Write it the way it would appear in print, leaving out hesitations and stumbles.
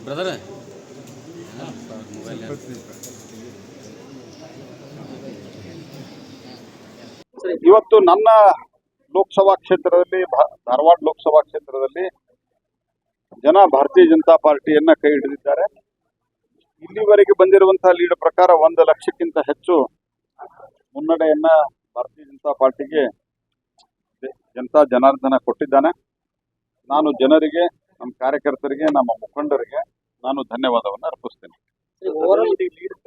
Brother ಇವತ್ತು ನನ್ನ ಲೋಕಸಭಾ ಕ್ಷೇತ್ರದಲ್ಲಿ ಧಾರವಾಡ ಲೋಕಸಭಾ ಕ್ಷೇತ್ರದಲ್ಲಿ ಜನ ಭಾರತೀಯ ಜನತಾ ಪಾರ್ಟಿಯನ್ನ ಕೈ ಹಿಡಿದಿದ್ದಾರೆ. ಇಲ್ಲಿವರೆಗೆ ಬಂದಿರುವಂತಹ ಲೀಡ್ ಪ್ರಕಾರ 1 ಲಕ್ಷಕ್ಕಿಂತ ಹೆಚ್ಚು ಮುನ್ನಡೆಯನ್ನ ಭಾರತೀಯ ಜನತಾ ಪಾರ್ಟಿಗೆ ಜನತಾ ಜನಾರ್ದನ ಕೊಟ್ಟಿದ್ದಾನೆ. ನಾನು ಜನರಿಗೆ, ನಮ್ಮ ಕಾರ್ಯಕರ್ತರಿಗೆ, ನಮ್ಮ ಮುಖಂಡರಿಗೆ ನಾನು ಧನ್ಯವಾದವನ್ನು ಅರ್ಪಿಸ್ತೇನೆ.